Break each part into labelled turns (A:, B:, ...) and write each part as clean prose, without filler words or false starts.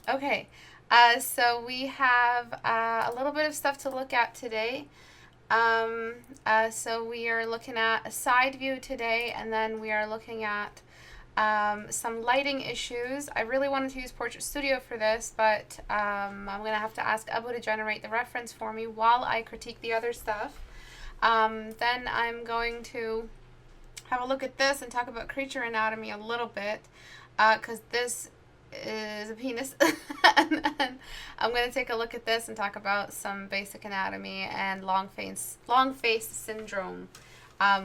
A: Okay, so we have a little bit of stuff to look at today. So we are looking at a side view today, and then we are looking at some lighting issues. I really wanted to use PortraitStudio for this, but I'm going to have to ask Ebu to generate the reference for me while I critique the other stuff. Then I'm going to have a look at this and talk about creature anatomy a little bit, because this is a penis. And then I'm going to take a look at this and talk about some basic anatomy and long face syndrome,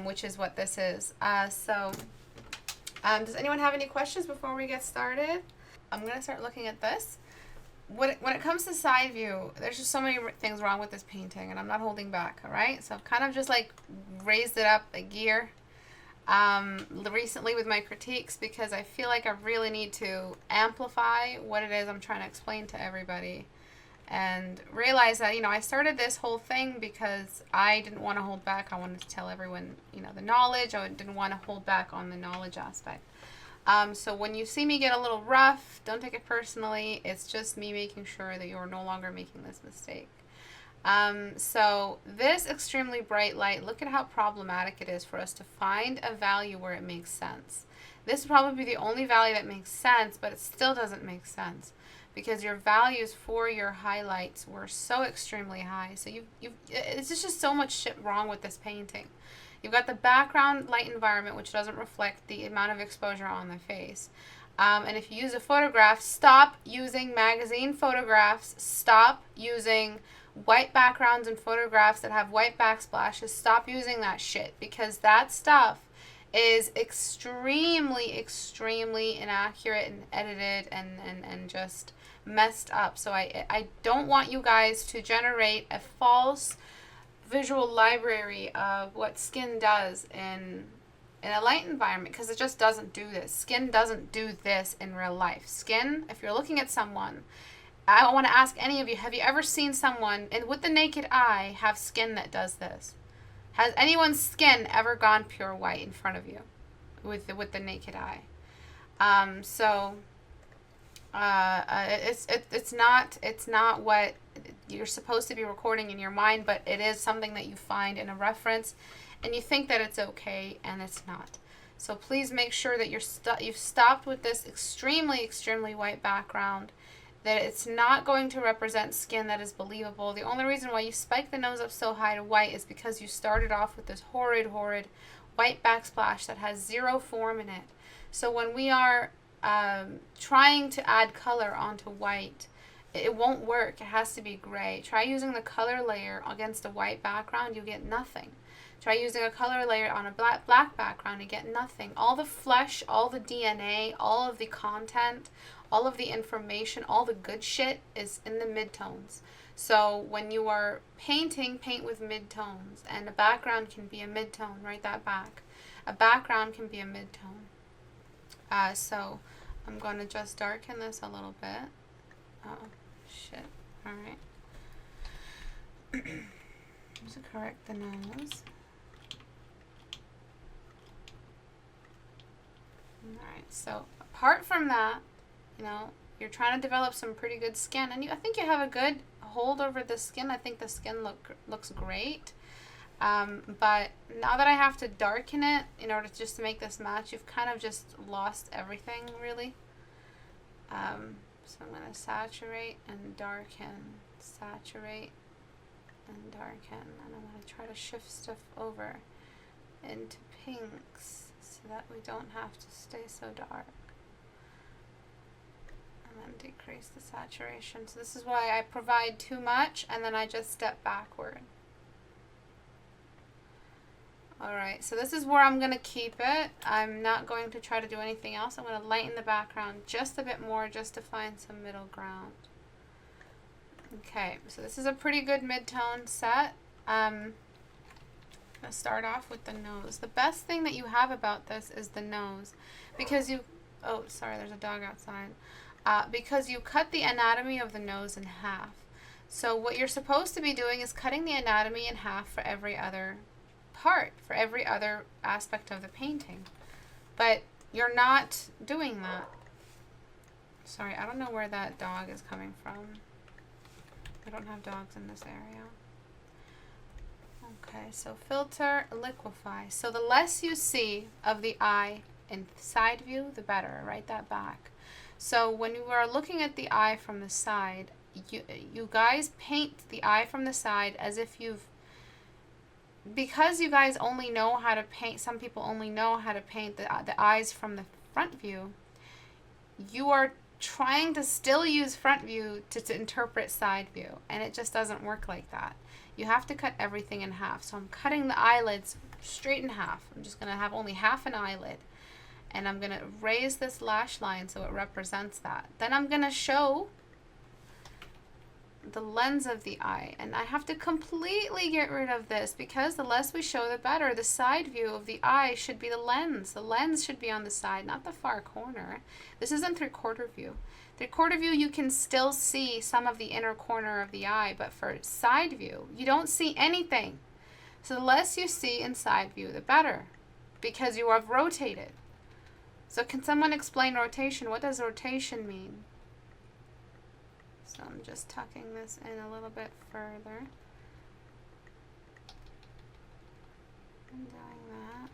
A: which is what this is. Does anyone have any questions before we get started? I'm going to start looking at this. When it comes to side view, there's just so many things wrong with this painting, and I'm not holding back, all right? So I've kind of just like raised it up a gear recently with my critiques, because I feel like I really need to amplify what it is I'm trying to explain to everybody, and realize that, I started this whole thing because I didn't want to hold back. I wanted to tell everyone, the knowledge. I didn't want to hold back on the knowledge aspect. So when you see me get a little rough, don't take it personally. It's just me making sure that you're no longer making this mistake. So this extremely bright light, look at how problematic it is for us to find a value where it makes sense. This would probably be the only value that makes sense, but it still doesn't make sense because your values for your highlights were so extremely high. So it's just so much shit wrong with this painting. You've got the background light environment, which doesn't reflect the amount of exposure on the face. And if you use a photograph, stop using magazine photographs. Stop using white backgrounds and photographs that have white backsplashes. Stop using that shit, because that stuff is extremely, extremely inaccurate and edited and just messed up. So I don't want you guys to generate a false visual library of what skin does in a light environment, because it just doesn't do this. Skin doesn't do this in real life. Skin, if you're looking at someone, I want to ask any of you, have you ever seen someone with the naked eye have skin that does this? Has anyone's skin ever gone pure white in front of you with the naked eye? It's not what you're supposed to be recording in your mind, but it is something that you find in a reference, and you think that it's okay, and it's not. So please make sure that you've stopped with this extremely, extremely white background, that it's not going to represent skin that is believable. The only reason why you spike the nose up so high to white is because you started off with this horrid, horrid white backsplash that has zero form in it. So when we are trying to add color onto white, it won't work. It has to be gray. Try using the color layer against a white background, you get nothing. Try using a color layer on a black background, you get nothing. All the flesh, all the DNA, all of the content, all of the information, all the good shit is in the midtones. So when you are painting, paint with midtones, and a background can be a midtone. Write that back. A background can be a midtone. So I'm going to just darken this a little bit. Oh, shit. All right. Just to correct the nose. Alright, so apart from that, you're trying to develop some pretty good skin, and I think you have a good hold over the skin. I think the skin looks great. But now that I have to darken it in order just to make this match, you've kind of just lost everything, really. So I'm going to saturate and darken, saturate and darken, and I'm going to try to shift stuff over into pinks so that we don't have to stay so dark. And then decrease the saturation. So this is why I provide too much and then I just step backward. Alright, so this is where I'm going to keep it. I'm not going to try to do anything else. I'm going to lighten the background just a bit more just to find some middle ground. Okay, so this is a pretty good mid-tone set. I'm going to start off with the nose. The best thing that you have about this is the nose, because oh, sorry, there's a dog outside. Because you cut the anatomy of the nose in half. So what you're supposed to be doing is cutting the anatomy in half for every other part, for every other aspect of the painting. But you're not doing that. Sorry, I don't know where that dog is coming from. I don't have dogs in this area. Okay, so filter, liquefy. So the less you see of the eye in side view, the better. Write that back. So when you are looking at the eye from the side, you guys paint the eye from the side as if you've, because you guys only know how to paint, some people only know how to paint the eyes from the front view, you are trying to still use front view to interpret side view, and it just doesn't work like that. You have to cut everything in half. So I'm cutting the eyelids straight in half. I'm just going to have only half an eyelid, and I'm going to raise this lash line so it represents that. Then I'm going to show the lens of the eye, and I have to completely get rid of this because the less we show, the better. The side view of the eye should be the lens. The lens should be on the side, not the far corner. This isn't 3/4 view. 3/4 view, you can still see some of the inner corner of the eye, but for side view, you don't see anything. So the less you see in side view, the better, because you have rotated. So can someone explain rotation? What does rotation mean? So I'm just tucking this in a little bit further. I'm doing that.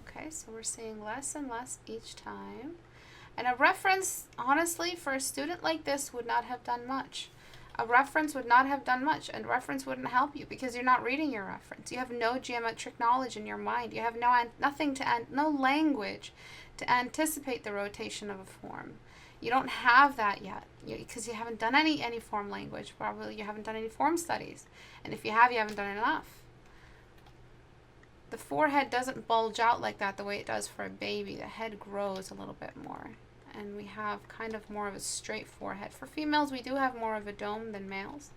A: Okay, so we're seeing less and less each time. And a reference, honestly, for a student like this would not have done much. A reference would not have done much, and reference wouldn't help you because you're not reading your reference. You have no geometric knowledge in your mind. You have no language to anticipate the rotation of a form. You don't have that yet because you haven't done any form language. Probably you haven't done any form studies, and if you have, you haven't done enough. The forehead doesn't bulge out like that the way it does for a baby. The head grows a little bit more, and we have kind of more of a straight forehead. For females, we do have more of a dome than males.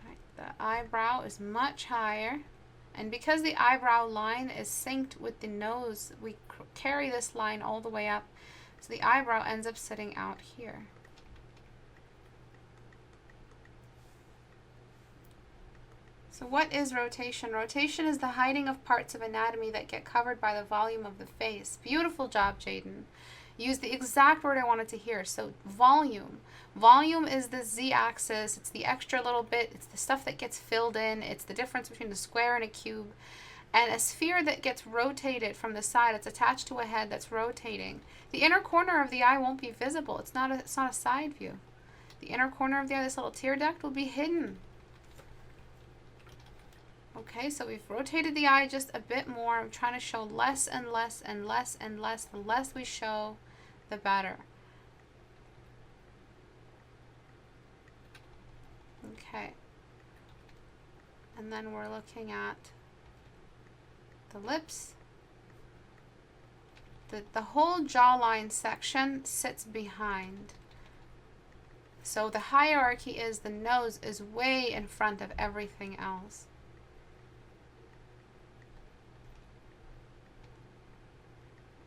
A: Right, the eyebrow is much higher, and because the eyebrow line is synced with the nose, we carry this line all the way up, so the eyebrow ends up sitting out here. So what is rotation? Rotation is the hiding of parts of anatomy that get covered by the volume of the face. Beautiful job, Jaden. Use the exact word I wanted to hear. So volume. Volume is the z-axis. It's the extra little bit. It's the stuff that gets filled in. It's the difference between a square and a cube. And a sphere that gets rotated from the side. It's attached to a head that's rotating. The inner corner of the eye won't be visible. It's not a side view. The inner corner of the eye, this little tear duct, will be hidden. Okay, so we've rotated the eye just a bit more. I'm trying to show less and less and less and less. The less we show, the better. Okay. And then we're looking at the lips. The whole jawline section sits behind. So the hierarchy is the nose is way in front of everything else.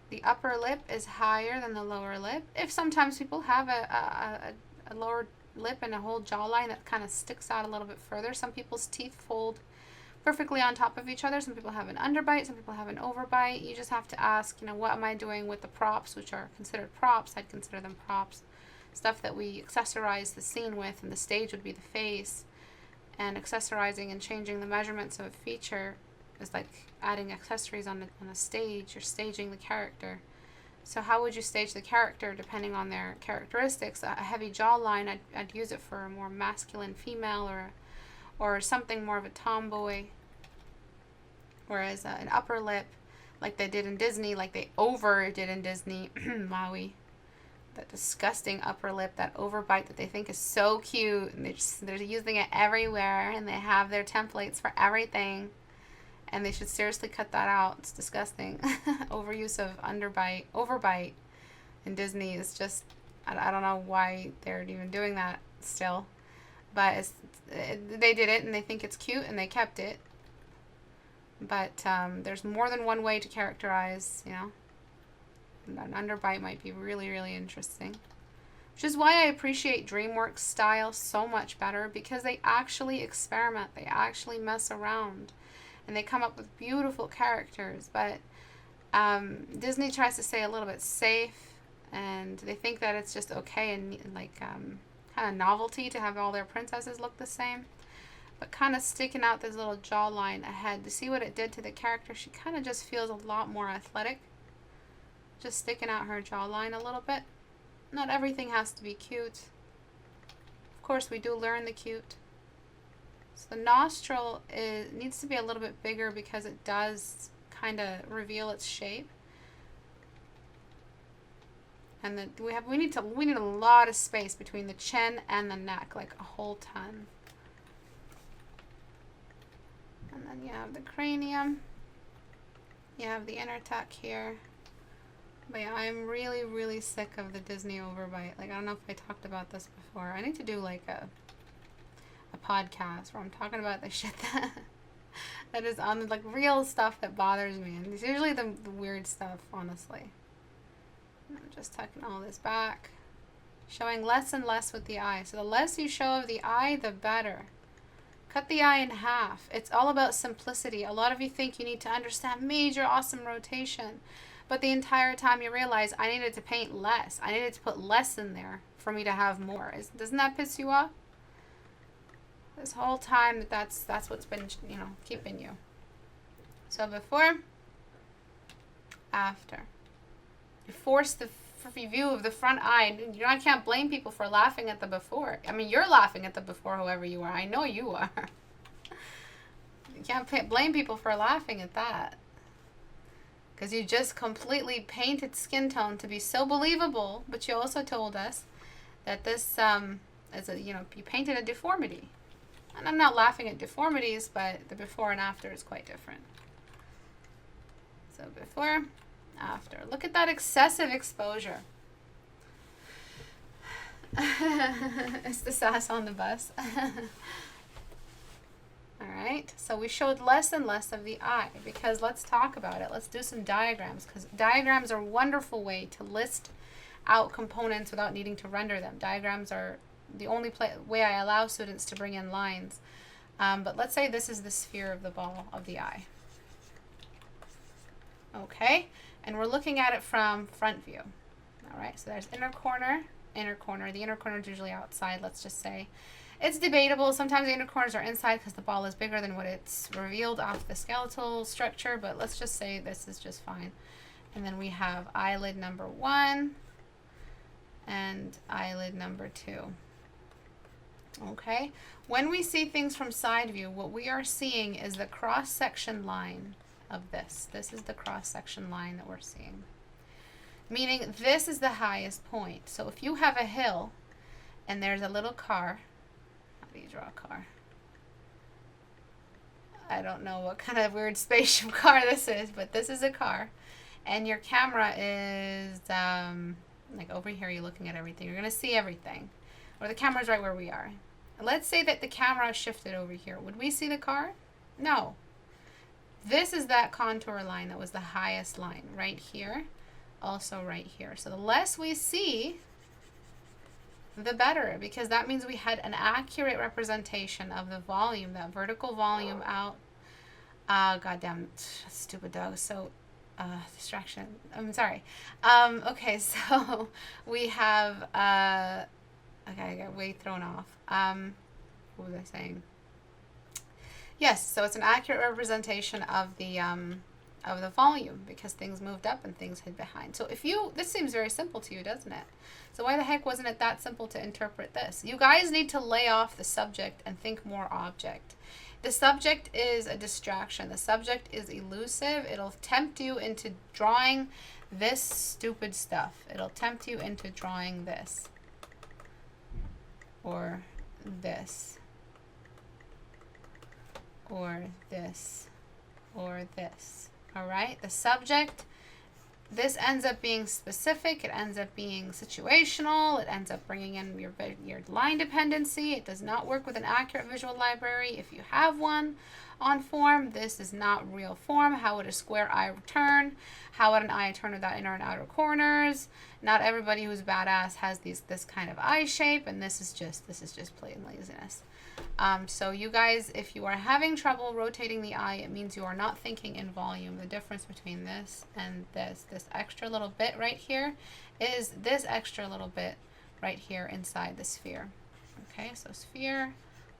A: The upper lip is higher than the lower lip. If sometimes people have a lower lip and a whole jawline that kind of sticks out a little bit further. Some people's teeth fold perfectly on top of each other. Some people have an underbite. Some people have an overbite. You just have to ask, what am I doing with the props, which are considered props? I'd consider them props. Stuff that we accessorize the scene with, and the stage would be the face. And accessorizing and changing the measurements of a feature is like adding accessories on a stage. You're staging the character. So how would you stage the character depending on their characteristics? A heavy jawline, I'd use it for a more masculine female or something more of a tomboy. Whereas an upper lip, like they did in Disney, like they overdid in Disney, Maui, that disgusting upper lip, that overbite that they think is so cute, and they're using it everywhere, and they have their templates for everything. And they should seriously cut that out. It's disgusting. Overuse of overbite in Disney is just, I don't know why they're even doing that still. But they did it and they think it's cute and they kept it. But there's more than one way to characterize, And an underbite might be really, really interesting. which is why I appreciate DreamWorks style so much better, because they actually experiment, they actually mess around, and they come up with beautiful characters. But Disney tries to stay a little bit safe, and they think that it's just okay and like kind of novelty to have all their princesses look the same. But kind of sticking out this little jawline ahead, to see what it did to the character. She kind of just feels a lot more athletic. Just sticking out her jawline a little bit. Not everything has to be cute. Of course, we do learn the cute. So the nostril needs to be a little bit bigger, because it does kind of reveal its shape. And then we need a lot of space between the chin and the neck, like a whole ton. And then you have the cranium. You have the inner tuck here. But yeah, I'm really, really sick of the Disney overbite. Like, I don't know if I talked about this before. I need to do like a podcast where I'm talking about the shit that is on the, like, real stuff that bothers me. And it's usually the weird stuff, honestly. I'm just tucking all this back. Showing less and less with the eye. So the less you show of the eye, the better. Cut the eye in half. It's all about simplicity. A lot of you think you need to understand major awesome rotation, but the entire time you realize I needed to paint less. I needed to put less in there for me to have more. Doesn't that piss you off? This whole time that's what's been, keeping you. So before, after. You force the view of the front eye. I can't blame people for laughing at the before. I mean, you're laughing at the before, whoever you are. I know you are. You can't blame people for laughing at that, because you just completely painted skin tone to be so believable. But you also told us that this is a, you painted a deformity. And I'm not laughing at deformities, but the before and after is quite different. So before, after. Look at that excessive exposure. It's the sass on the bus. Alright, so we showed less and less of the eye, because let's talk about it. Let's do some diagrams, because diagrams are a wonderful way to list out components without needing to render them. Diagrams are the only way I allow students to bring in lines. But let's say this is the sphere of the ball of the eye. Okay, and we're looking at it from front view. Alright, so there's inner corner, inner corner. The inner corner is usually outside, let's just say. It's debatable. Sometimes the inner corners are inside because the ball is bigger than what it's revealed off the skeletal structure, but let's just say this is just fine. And then we have eyelid number 1 and eyelid number 2. Okay, when we see things from side view, what we are seeing is the cross-section line of this. This is the cross-section line that we're seeing. Meaning this is the highest point. So if you have a hill and there's a little car, how do you draw a car? I don't know what kind of weird spaceship car this is, but this is a car. And your camera is like over here, you're looking at everything. You're going to see everything. Or the camera's right where we are. Let's say that the camera shifted over here. Would we see the car? No. This is that contour line that was the highest line right here. Also right here. So the less we see, the better, because that means we had an accurate representation of the volume, that vertical volume out. Goddamn stupid dog. So distraction. I'm sorry. Okay, so we have okay, I got way thrown off. What was I saying? Yes, so it's an accurate representation of the volume, because things moved up and things hid behind. So if you, this seems very simple to you, doesn't it? So why the heck wasn't it that simple to interpret this? You guys need to lay off the subject and think more object. The subject is a distraction. The subject is elusive. It'll tempt you into drawing this stupid stuff. It'll tempt you into drawing this. Or this. Or this. Or this. Alright? The subject, this ends up being specific. It ends up being situational. It ends up bringing in your line dependency. It does not work with an accurate visual library if you have one. on form. This is not real form. How would a square eye turn? How would an eye turn without inner and outer corners? Not everybody who's badass has this kind of eye shape, and this is just plain laziness. So you guys, if you are having trouble rotating the eye, it means you are not thinking in volume. The difference between this and this extra little bit right here is this extra little bit right here inside the sphere. Okay, so sphere,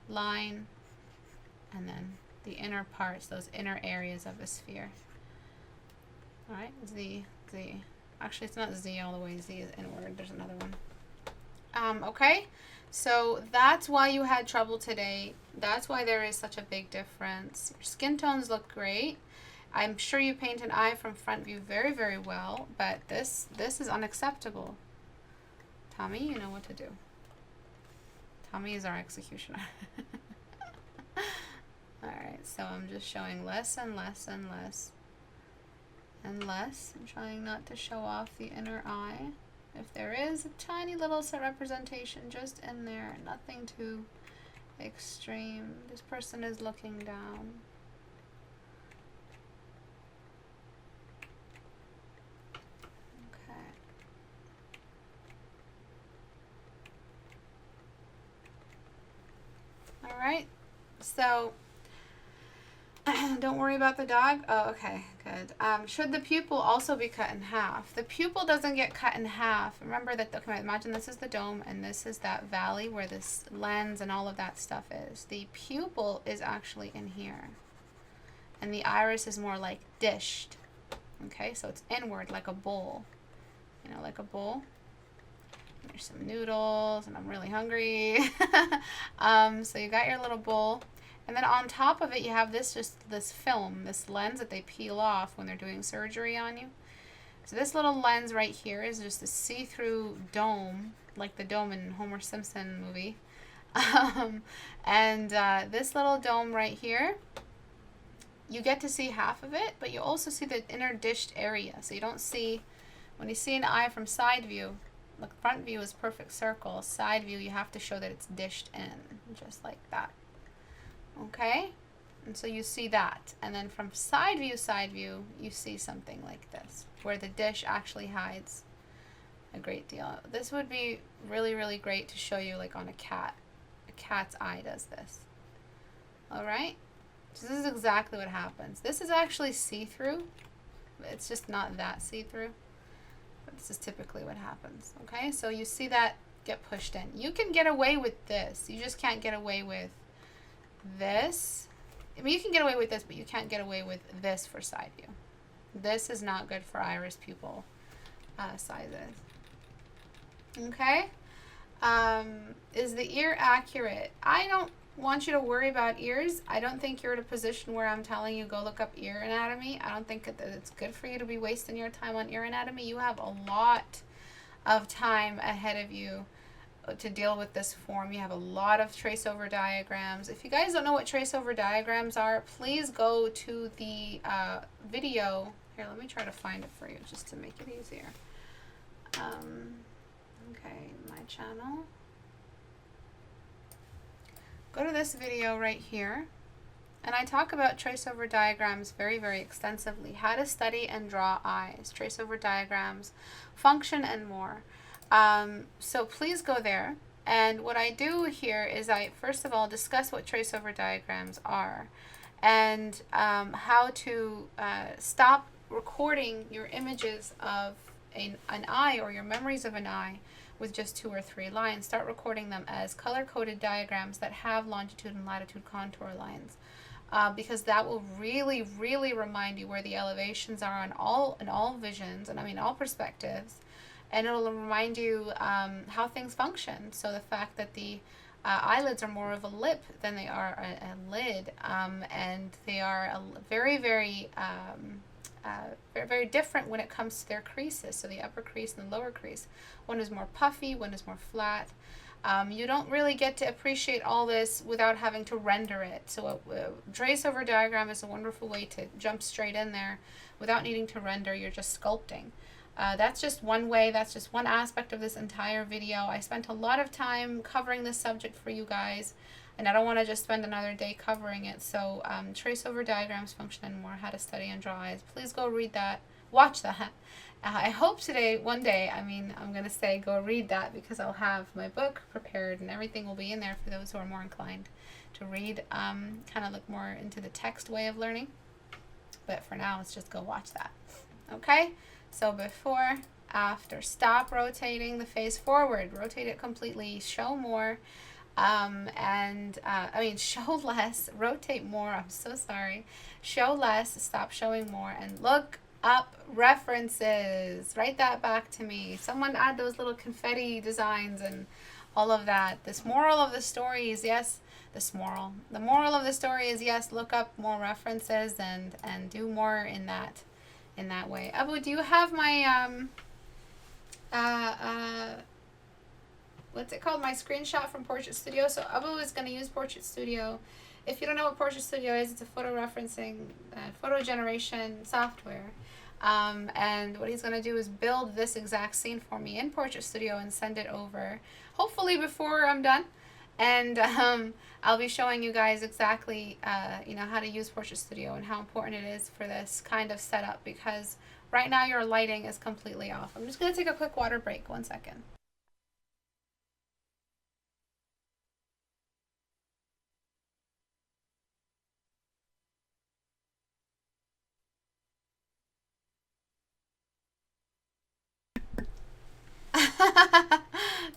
A: line, and then the inner parts, those inner areas of the sphere. All right, Z. Actually, it's not Z all the way. Z is inward. There's another one. Okay, so that's why you had trouble today. That's why there is such a big difference. Your skin tones look great. I'm sure you paint an eye from front view very, very well, but this is unacceptable. Tommy, you know what to do. Tommy is our executioner. Alright, so I'm just showing less and less and less and less. I'm trying not to show off the inner eye. If there is a tiny little set representation just in there, nothing too extreme. This person is looking down. Okay. Alright, so don't worry about the dog. Oh, okay, good. Should the pupil also be cut in half? The pupil doesn't get cut in half. Remember that, okay, imagine this is the dome and this is that valley where this lens and all of that stuff is. The pupil is actually in here. And the iris is more like dished. Okay, so it's inward like a bowl. You know, like a bowl. There's some noodles and I'm really hungry. So you got your little bowl. And then on top of it, you have this film, this lens that they peel off when they're doing surgery on you. So this little lens right here is just a see-through dome, like the dome in Homer Simpson movie. This little dome right here, you get to see half of it, but you also see the inner dished area. So you don't see, when you see an eye from side view, look, front view is perfect circle. Side view, you have to show that it's dished in, just like that. Okay, and so you see that, and then from side view, you see something like this, where the dish actually hides a great deal. This would be really, really great to show you like on a cat. A cat's eye does this. All right, so this is exactly what happens. This is actually see-through. It's just not that see-through, but this is typically what happens. Okay, so you see that get pushed in. You can get away with this. You just can't get away with this. I mean, you can get away with this, but you can't get away with this for side view. This is not good for iris pupil sizes. Okay. Is the ear accurate? I don't want you to worry about ears. I don't think you're in a position where I'm telling you go look up ear anatomy. I don't think that it's good for you to be wasting your time on ear anatomy. You have a lot of time ahead of you to deal with this form. You have a lot of trace over diagrams. If you guys don't know what trace over diagrams are, please go to the video. Here, let me try to find it for you just to make it easier. Okay, my channel. Go to this video right here. And I talk about trace over diagrams very, very extensively. How to study and draw eyes, trace over diagrams, function, and more. So please go there. And what I do here is I, first of all, discuss what trace over diagrams are and how to stop recording your images of an eye or your memories of an eye with just 2 or 3 lines. Start recording them as color-coded diagrams that have longitude and latitude contour lines. Because that will really, really remind you where the elevations are in all visions, and I mean all perspectives. And it'll remind you how things function. So the fact that the eyelids are more of a lip than they are a lid, and they are very, very, very different when it comes to their creases. So the upper crease and the lower crease. One is more puffy, one is more flat. You don't really get to appreciate all this without having to render it. So a trace over diagram is a wonderful way to jump straight in there without needing to render. You're just sculpting. That's just one way, that's just one aspect of this entire video. I spent a lot of time covering this subject for you guys. and I don't want to just spend another day covering it. So trace over diagrams, function, and more, how to study and draw eyes. Please go read that. Watch that. I hope today, one day, I mean, I'm going to say go read that, because I'll have my book prepared and everything will be in there for those who are more inclined to read, kind of look more into the text way of learning. But for now, let's just go watch that. Okay? So before, after, stop rotating the face forward. Rotate it completely. Show more. Show less. Rotate more. I'm so sorry. Show less. Stop showing more. And look up references. Write that back to me. Someone add those little confetti designs and all of that. This moral of the story is yes. The moral of the story is yes. Look up more references and do more in that way. Abu, do you have my what's it called? My screenshot from PortraitStudio. So Abu is going to use PortraitStudio. If you don't know what PortraitStudio is, it's a photo referencing, photo generation software. And what he's going to do is build this exact scene for me in PortraitStudio and send it over, hopefully before I'm done. And I'll be showing you guys exactly, how to use PortraitStudio and how important it is for this kind of setup, because right now your lighting is completely off. I'm just going to take a quick water break. 1 second.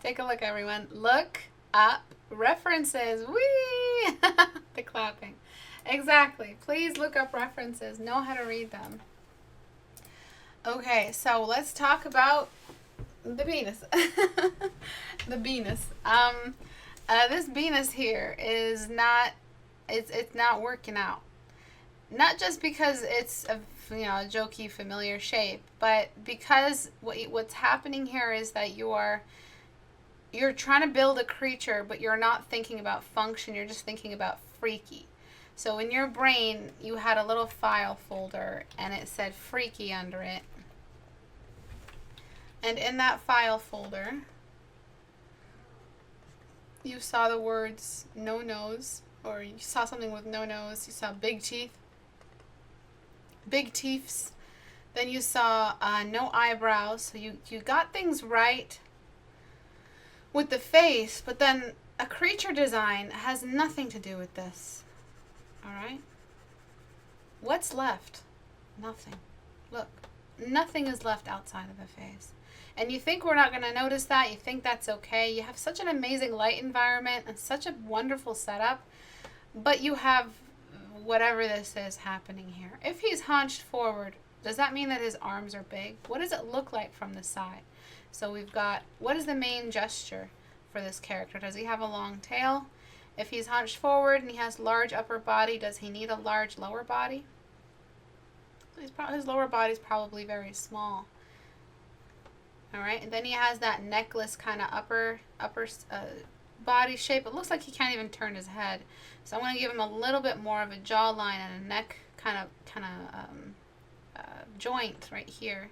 A: Take a look, everyone. Look up references. Whee! The clapping. Exactly. Please look up references. Know how to read them. Okay, so let's talk about the Venus. The Venus. This Venus here is not. It's not working out. Not just because it's a jokey, familiar shape, but because what's happening here is that you're trying to build a creature, but you're not thinking about function. You're just thinking about freaky. So in your brain, you had a little file folder, and it said freaky under it. And in that file folder, you saw the words no nose, or you saw something with no nose. You saw big teeth. Big teeths. Then you saw no eyebrows. So you got things right with the face, but then a creature design has nothing to do with this. Alright? What's left? Nothing. Look. Nothing is left outside of the face. And you think we're not going to notice that. You think that's okay. You have such an amazing light environment and such a wonderful setup, but you have whatever this is happening here. If he's hunched forward, does that mean that his arms are big? What does it look like from the side? So we've got, what is the main gesture for this character? Does he have a long tail? If he's hunched forward and he has large upper body, does he need a large lower body? His lower body is probably very small. Alright, and then he has that necklace kind of upper body shape. It looks like he can't even turn his head. So I'm going to give him a little bit more of a jawline and a neck kind of joint right here.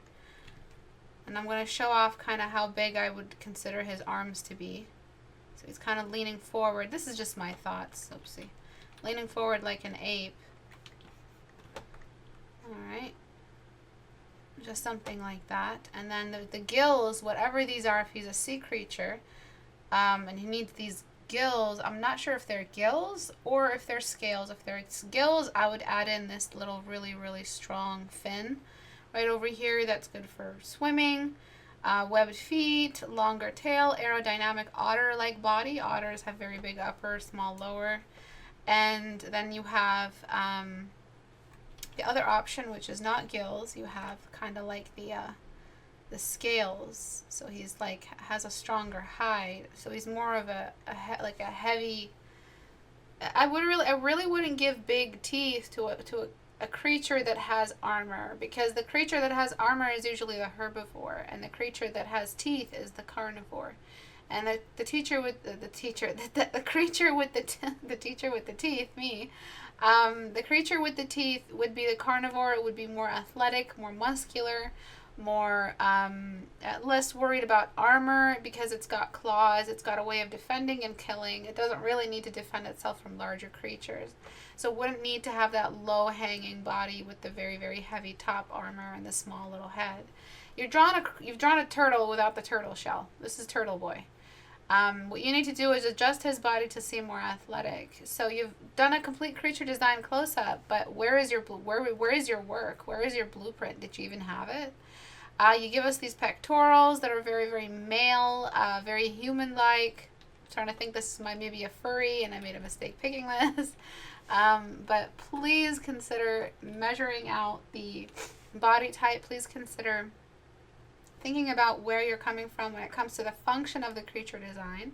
A: And I'm going to show off kind of how big I would consider his arms to be. So he's kind of leaning forward. This is just my thoughts. Oopsie. Leaning forward like an ape. Alright. Just something like that. And then the gills, whatever these are, if he's a sea creature, and he needs these gills, I'm not sure if they're gills or if they're scales. If they're gills, I would add in this little really, really strong fin right over here. That's good for swimming. Webbed feet, longer tail, aerodynamic otter-like body. Otters have very big upper, small lower. And then you have the other option, which is not gills. You have kind of like the scales. So he's like has a stronger hide. So he's more of a heavy. I really wouldn't give big teeth to a creature that has armor, because the creature that has armor is usually the herbivore, and the creature that has teeth is the carnivore. And the creature with the teeth, me. The creature with the teeth would be the carnivore. It would be more athletic, more muscular, more less worried about armor because it's got claws, it's got a way of defending and killing. It doesn't really need to defend itself from larger creatures, so it wouldn't need to have that low hanging body with the very, very heavy top armor and the small little head. You've drawn a turtle without the turtle shell. This is Turtle Boy. What you need to do is adjust his body to seem more athletic. So you've done a complete creature design close-up, but where is your where is your work? Where is your blueprint? Did you even have it? You give us these pectorals that are very, very male, very human-like. I'm trying to think this is maybe a furry, and I made a mistake picking this. But please consider measuring out the body type. Please consider thinking about where you're coming from when it comes to the function of the creature design.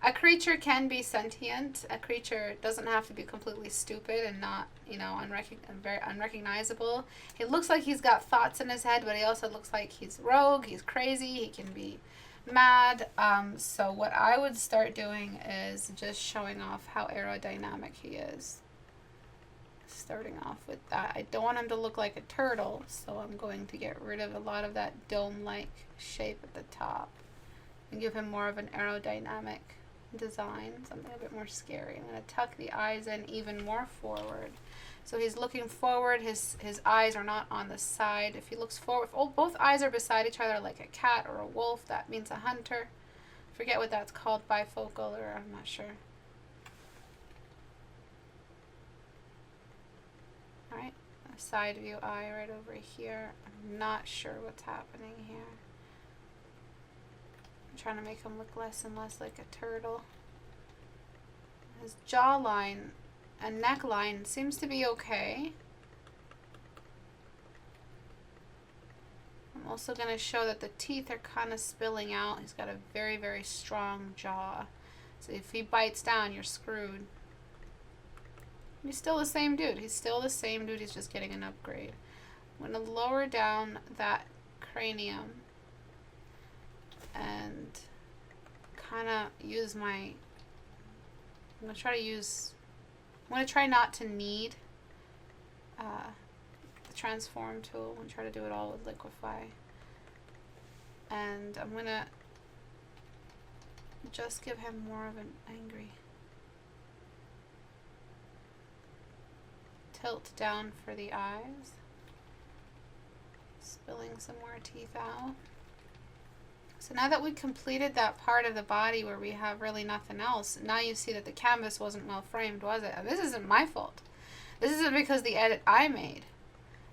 A: A creature can be sentient. A creature doesn't have to be completely stupid and not, very unrecognizable. He looks like he's got thoughts in his head, but he also looks like he's rogue, he's crazy, he can be mad. So what I would start doing is just showing off how aerodynamic he is. Starting off with that. I don't want him to look like a turtle, so I'm going to get rid of a lot of that dome-like shape at the top and give him more of an aerodynamic design, something a bit more scary. I'm going to tuck the eyes in even more forward. So he's looking forward, his eyes are not on the side. If he looks forward, if both eyes are beside each other like a cat or a wolf, that means a hunter. Forget what that's called, bifocal, or I'm not sure. Alright, a side view eye right over here. I'm not sure what's happening here. I'm trying to make him look less and less like a turtle. His jawline and neckline seems to be okay. I'm also going to show that the teeth are kind of spilling out. He's got a very, very strong jaw. So if he bites down, you're screwed. He's still the same dude. He's still the same dude. He's just getting an upgrade. I'm going to lower down that cranium and kind of use my... I'm going to try not to need the transform tool. I'm going to try to do it all with liquify. And I'm going to just give him more of an angry tilt down for the eyes. Spilling some more teeth out. So now that we completed that part of the body where we have really nothing else, now you see that the canvas wasn't well framed, was it? This isn't my fault. This isn't because the edit I made.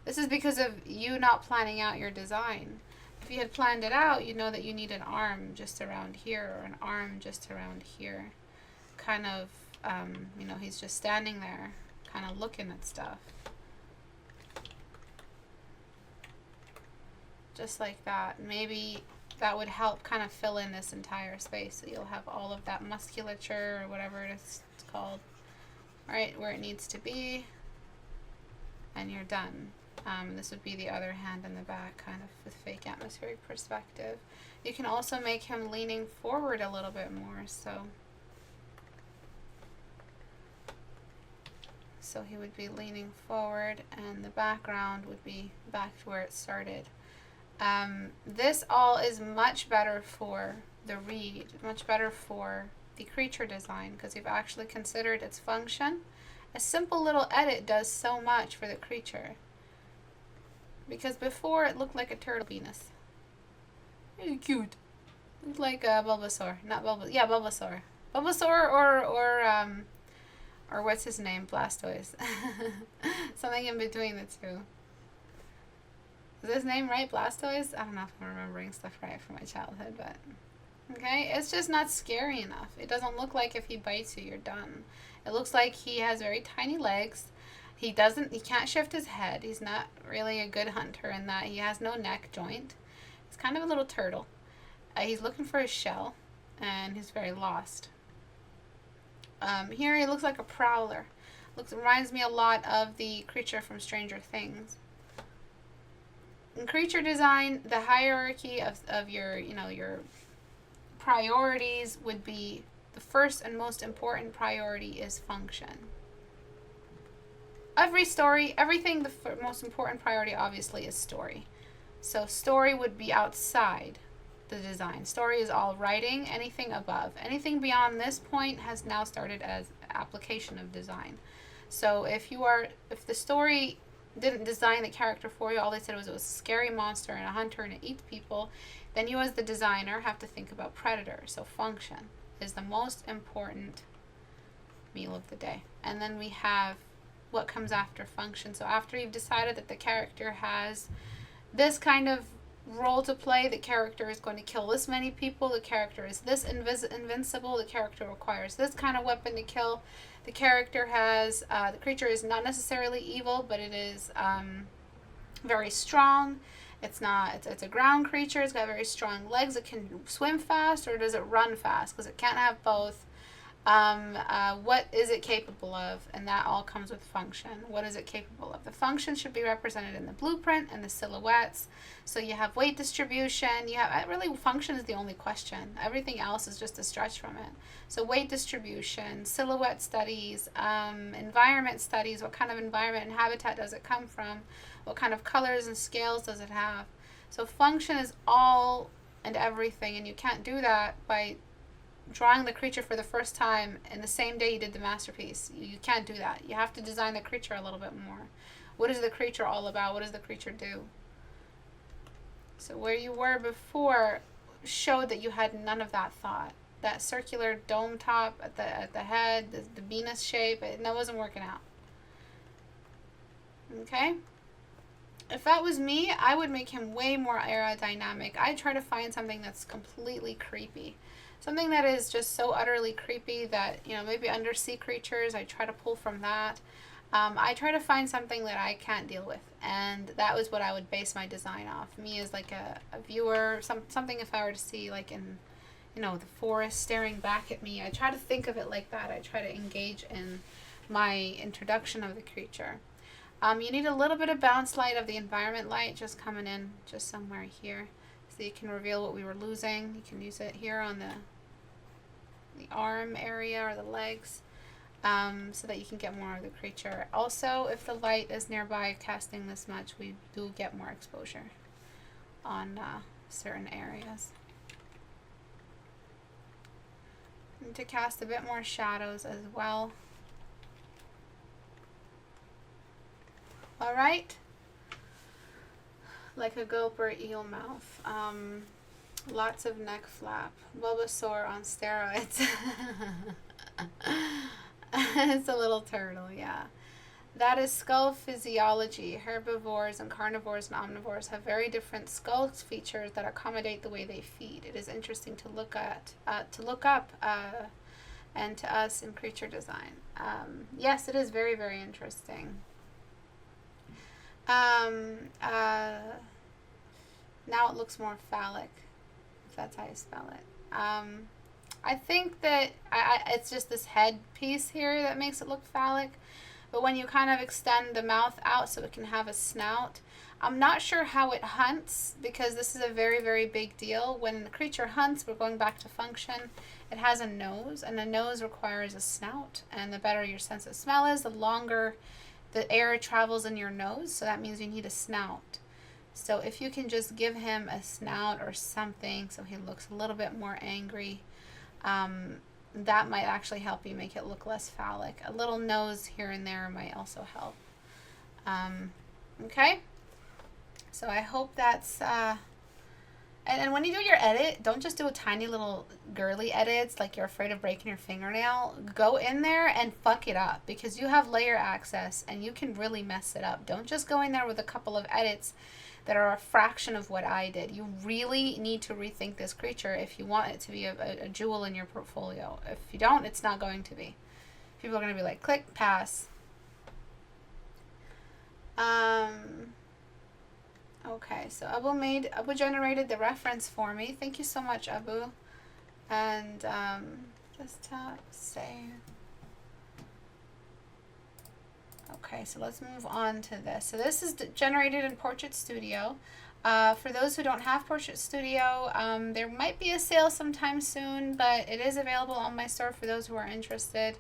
A: This is because of you not planning out your design. If you had planned it out, you'd know that you need an arm just around here or an arm just around here. Kind of, he's just standing there, kind of looking at stuff. Just like that. Maybe that would help kind of fill in this entire space. So you'll have all of that musculature or whatever it's called, right, where it needs to be. And you're done. This would be the other hand in the back, kind of with fake atmospheric perspective. You can also make him leaning forward a little bit more. So he would be leaning forward and the background would be back to where it started. This all is much better for the read, much better for the creature design, because you've actually considered its function. A simple little edit does so much for the creature. Because before it looked like a turtle penis. Really cute. Looked like a Bulbasaur. Not Bulbasaur. Yeah, Bulbasaur. Bulbasaur or what's his name? Blastoise. Something in between the two. Is his name right? Blastoise? I don't know if I'm remembering stuff right from my childhood, but... Okay, it's just not scary enough. It doesn't look like if he bites you, you're done. It looks like he has very tiny legs. He can't shift his head. He's not really a good hunter in that he has no neck joint. He's kind of a little turtle. He's looking for his shell, and he's very lost. Here he looks like a prowler. Reminds me a lot of the creature from Stranger Things. In creature design, the hierarchy of your priorities would be the first and most important priority is function. Every story, everything, the most important priority obviously is story. So story would be outside the design. Story is all writing, anything above. Anything beyond this point has now started as application of design. So if the story didn't design the character for you, all they said was it was a scary monster and a hunter and it eats people, then you as the designer have to think about predator. So function is the most important meal of the day. And then we have what comes after function. So after you've decided that the character has this kind of role to play, the character is going to kill this many people, the character is this invincible, the character requires this kind of weapon to kill, the character has, the creature is not necessarily evil, but it is very strong. It's a ground creature, it's got very strong legs, it can swim fast, or does it run fast? Because it can't have both. What is it capable of? And that all comes with function. What is it capable of? The function should be represented in the blueprint and the silhouettes. So you have weight distribution. Really, function is the only question. Everything else is just a stretch from it. So weight distribution, silhouette studies, environment studies. What kind of environment and habitat does it come from? What kind of colors and scales does it have? So function is all and everything, and you can't do that by drawing the creature for the first time in the same day you did the masterpiece. You can't do that. You have to design the creature a little bit more. What is the creature all about? What does the creature do? So where you were before showed that you had none of that thought. That circular dome top at the head, the Venus shape, that wasn't working out. Okay? If that was me, I would make him way more aerodynamic. I'd try to find something that's completely creepy. Something that is just so utterly creepy that, maybe undersea creatures, I try to pull from that. I try to find something that I can't deal with. And that was what I would base my design off. Me as like a viewer, something if I were to see like in, the forest staring back at me. I try to think of it like that. I try to engage in my introduction of the creature. You need a little bit of bounce light of the environment light just coming in just somewhere here. So you can reveal what we were losing. You can use it here on the arm area or the legs, so that you can get more of the creature. Also, if the light is nearby casting this much, we do get more exposure on certain areas. And to cast a bit more shadows as well. Alright. Like a gulp or eel mouth. Lots of neck flap. Bulbasaur on steroids. It's a little turtle, yeah. That is skull physiology. Herbivores and carnivores and omnivores have very different skull features that accommodate the way they feed. It is interesting to look up, and to us in creature design. Yes, it is very, very interesting. Now it looks more phallic, if that's how you spell it. I think that it's just this head piece here that makes it look phallic. But when you kind of extend the mouth out so it can have a snout, I'm not sure how it hunts, because this is a very, very big deal. When the creature hunts, we're going back to function, it has a nose, and the nose requires a snout. And the better your sense of smell is, the longer the air travels in your nose, so that means you need a snout. So if you can just give him a snout or something so he looks a little bit more angry, that might actually help you make it look less phallic. A little nose here and there might also help. Okay? So I hope that's... And when you do your edit, don't just do a tiny little girly edits like you're afraid of breaking your fingernail. Go in there and fuck it up, because you have layer access and you can really mess it up. Don't just go in there with a couple of edits that are a fraction of what I did. You really need to rethink this creature if you want it to be a jewel in your portfolio. If you don't, it's not going to be. People are going to be like, click, pass. Okay, so Abu generated the reference for me. Thank you so much, Abu. And just tap save. Okay, so let's move on to this. So this is generated in PortraitStudio. For those who don't have PortraitStudio, there might be a sale sometime soon, but it is available on my store for those who are interested.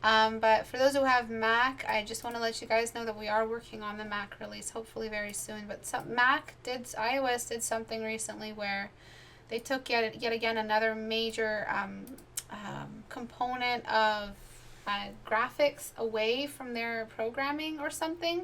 A: But for those who have Mac, I just want to let you guys know that we are working on the Mac release, hopefully very soon. But iOS did something recently where they took yet again another major component of graphics away from their programming or something.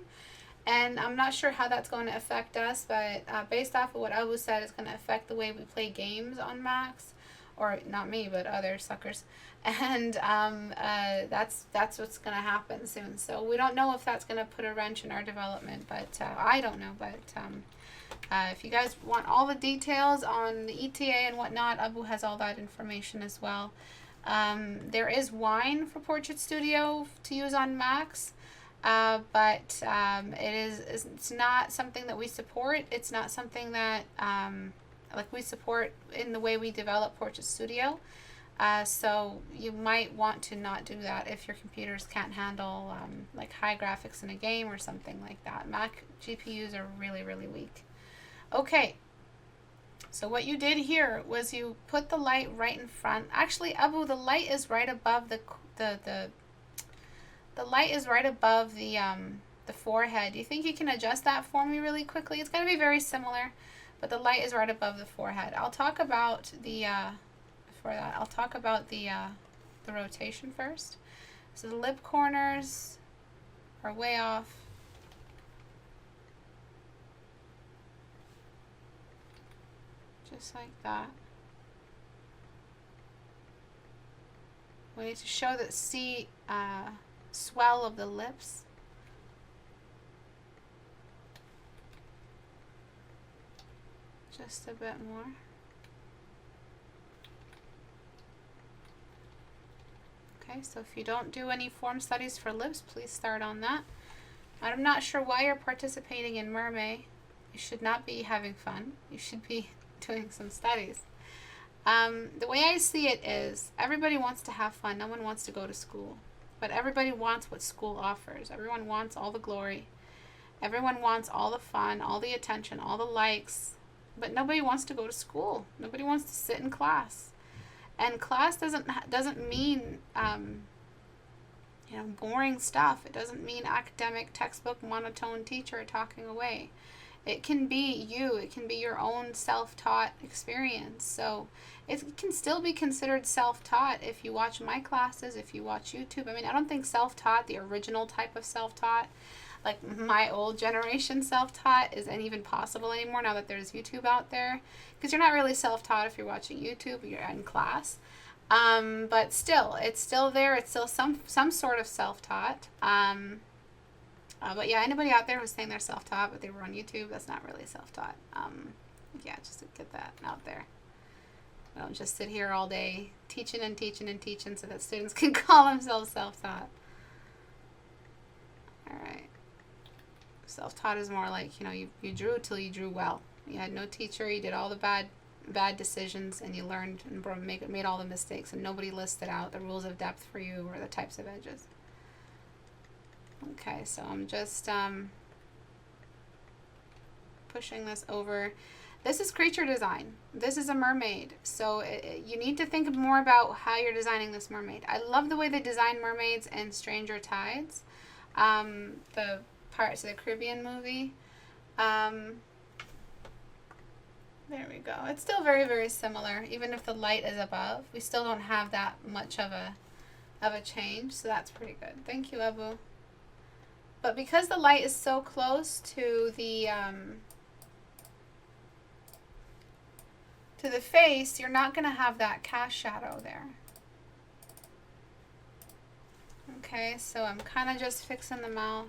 A: And I'm not sure how that's going to affect us, but based off of what Abu said, it's going to affect the way we play games on Macs. Or not me, but other suckers. And that's what's going to happen soon. So we don't know if that's going to put a wrench in our development, but I don't know. But if you guys want all the details on the ETA and whatnot, Abu has all that information as well. There is Wine for PortraitStudio to use on Macs, but it's not something that we support. It's not something that like we support in the way we develop PortraitStudio. So you might want to not do that if your computers can't handle like high graphics in a game or something like that. Mac GPUs are really, really weak. Okay, so what you did here was you put the light right in front. Actually, Abu, the light is right above the light is right above the forehead. Do you think you can adjust that for me really quickly? It's going to be very similar, but the light is right above the forehead. I'll talk about the before that. I'll talk about the rotation first. So the lip corners are way off. Just like that. We need to show that swell of the lips. Just a bit more. Okay, so if you don't do any form studies for lips, please start on that. I'm not sure why you're participating in Mermaid. You should not be having fun. You should be doing some studies. The way I see it is everybody wants to have fun. No one wants to go to school. But everybody wants what school offers. Everyone wants all the glory. Everyone wants all the fun, all the attention, all the likes. But nobody wants to go to school. Nobody wants to sit in class. And class doesn't mean boring stuff. It doesn't mean academic, textbook, monotone teacher talking away. It can be you. It can be your own self-taught experience. So it can still be considered self-taught if you watch my classes, if you watch YouTube. I mean, I don't think self-taught, the original type of self-taught, like my old generation self-taught, isn't even possible anymore now that there's YouTube out there. Because you're not really self-taught if you're watching YouTube, you're in class. But still, it's still there. It's still some sort of self-taught. But yeah, anybody out there who's saying they're self-taught but they were on YouTube, that's not really self-taught. Yeah, just to get that out there. Don't just sit here all day teaching and teaching and teaching so that students can call themselves self-taught. All right. Self-taught is more like, you drew till you drew well. You had no teacher, you did all the bad decisions, and you learned and made all the mistakes, and nobody listed out the rules of depth for you or the types of edges. Okay, so I'm just pushing this over. This is creature design. This is a mermaid. So you need to think more about how you're designing this mermaid. I love the way they design mermaids in Stranger Tides, the Pirates of the Caribbean movie. There we go. It's still very, very similar. Even if the light is above, we still don't have that much of a change. So that's pretty good. Thank you, Abu. But because the light is so close to the face, you're not going to have that cast shadow there. Okay, so I'm kind of just fixing the mouth.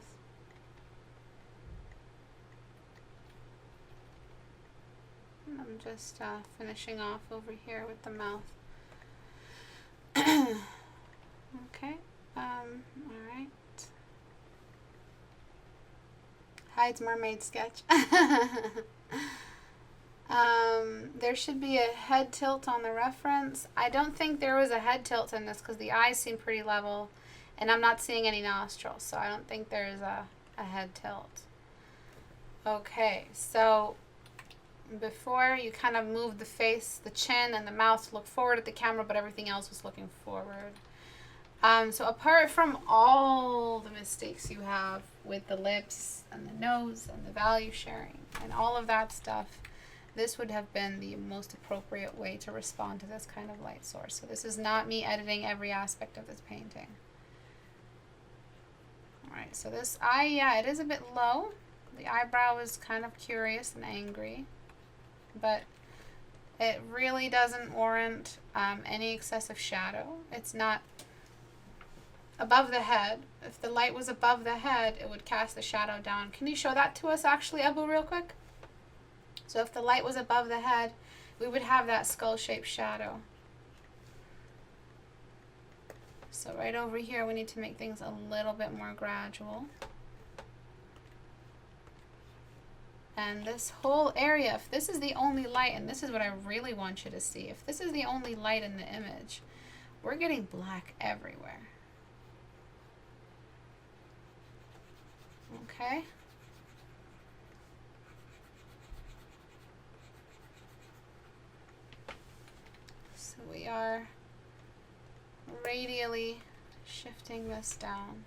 A: I'm just finishing off over here with the mouth. Okay, all right. Hides mermaid sketch. There should be a head tilt on the reference. I don't think there was a head tilt in this because the eyes seem pretty level, and I'm not seeing any nostrils, so I don't think there's a head tilt. Okay, so before you kind of moved the face, the chin, and the mouth to look forward at the camera, but everything else was looking forward. So apart from all the mistakes you have with the lips and the nose and the value sharing and all of that stuff, this would have been the most appropriate way to respond to this kind of light source. So this is not me editing every aspect of this painting. Alright, so this eye, yeah, it is a bit low. The eyebrow is kind of curious and angry, but it really doesn't warrant any excessive shadow. It's not above the head. If the light was above the head, it would cast the shadow down. Can you show that to us actually, Abu, real quick? So if the light was above the head, we would have that skull-shaped shadow. So right over here, we need to make things a little bit more gradual. And this whole area, if this is the only light, and this is what I really want you to see, if this is the only light in the image, we're getting black everywhere. Okay? So we are radially shifting this down.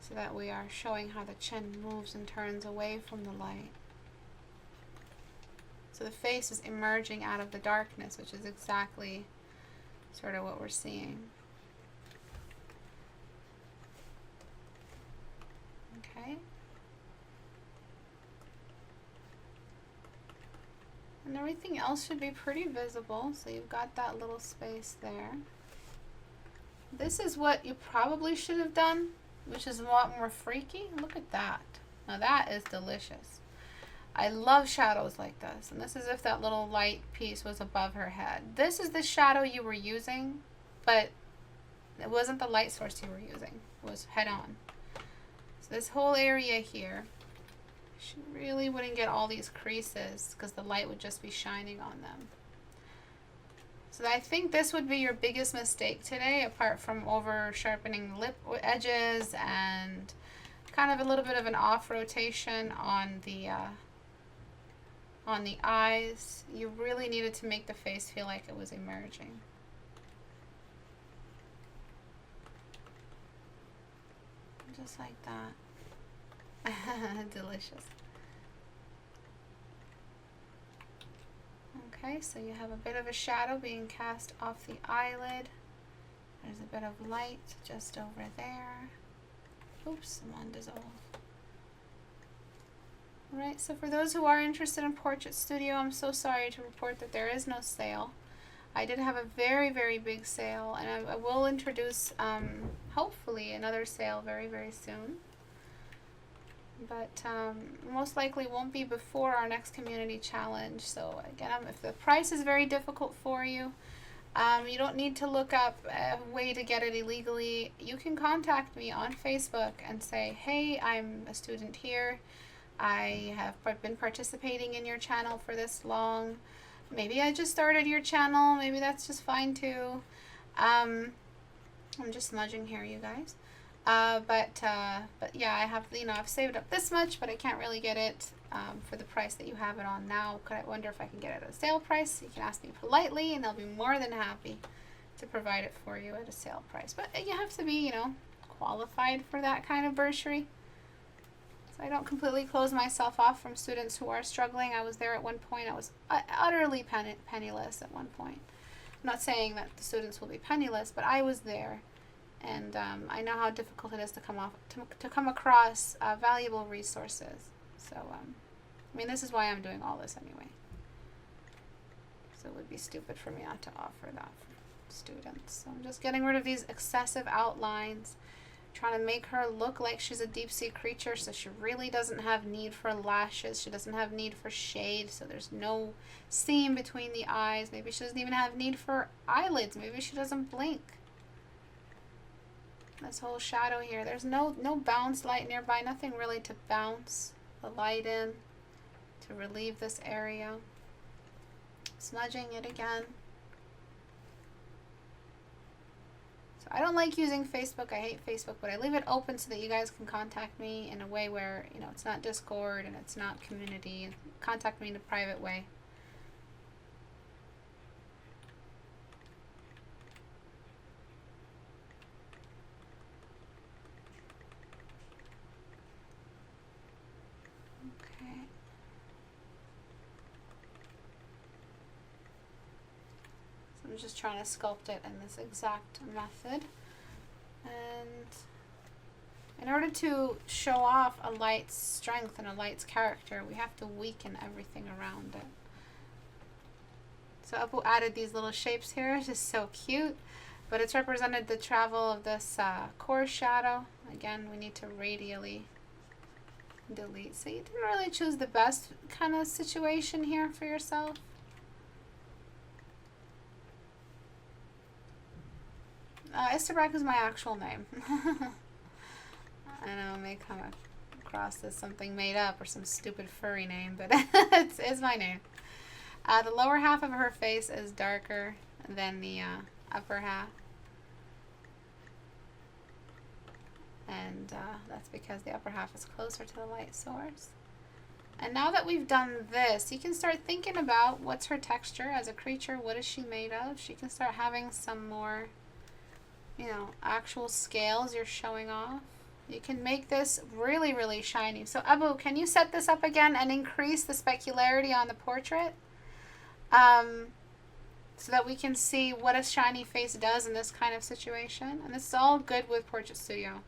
A: So that we are showing how the chin moves and turns away from the light. So the face is emerging out of the darkness, which is exactly sort of what we're seeing. Okay. And everything else should be pretty visible, so you've got that little space there. This is what you probably should have done, which is a lot more freaky. Look at that. Now that is delicious. I love shadows like this. And this is if that little light piece was above her head. This is the shadow you were using, but it wasn't the light source you were using. It was head on. So this whole area here, she really wouldn't get all these creases because the light would just be shining on them. So I think this would be your biggest mistake today, apart from over sharpening the lip edges and kind of a little bit of an off rotation on the eyes. You really needed to make the face feel like it was emerging. Just like that. Delicious. Okay, so you have a bit of a shadow being cast off the eyelid. There's a bit of light just over there. Oops, I'm on dissolve. Alright, so for those who are interested in PortraitStudio, I'm so sorry to report that there is no sale. I did have a very, very big sale, and I will introduce, hopefully, another sale very, very soon. But most likely won't be before our next community challenge. So again, if the price is very difficult for you, you don't need to look up a way to get it illegally. You can contact me on Facebook and say, hey, I'm a student here. I have been participating in your channel for this long. Maybe I just started your channel. Maybe that's just fine too. I'm just smudging here, you guys. But yeah, I have, I've saved up this much, but I can't really get it for the price that you have it on now. I wonder if I can get it at a sale price. You can ask me politely, and I'll be more than happy to provide it for you at a sale price. But you have to be, qualified for that kind of bursary. So I don't completely close myself off from students who are struggling. I was there at one point. I was utterly penniless at one point. I'm not saying that the students will be penniless, but I was there. And I know how difficult it is to come across valuable resources. So, I mean, this is why I'm doing all this anyway. So it would be stupid for me not to offer that for students. So I'm just getting rid of these excessive outlines, trying to make her look like she's a deep sea creature, so she really doesn't have need for lashes. She doesn't have need for shade, so there's no seam between the eyes. Maybe she doesn't even have need for eyelids. Maybe she doesn't blink. This whole shadow here, there's no bounce light nearby, nothing really to bounce the light in to relieve this area. Smudging it again. So I don't like using Facebook. I hate Facebook, but I leave it open so that you guys can contact me in a way where, it's not Discord and it's not community. Contact me in a private way. So I'm just trying to sculpt it in this exact method. And in order to show off a light's strength and a light's character, we have to weaken everything around it. So Abu added these little shapes here. It's just so cute. But it's represented the travel of this core shadow. Again, we need to radially delete. So you didn't really choose the best kind of situation here for yourself. Istebrak is my actual name. I know it may come across as something made up or some stupid furry name, but it's my name. The lower half of her face is darker than the upper half. And that's because the upper half is closer to the light source. And now that we've done this, you can start thinking about what's her texture as a creature. What is she made of? She can start having some more, you know, actual scales you're showing off. You can make this really, really shiny. So Abu, can you set this up again and increase the specularity on the portrait? So that we can see what a shiny face does in this kind of situation. And this is all good with PortraitStudio.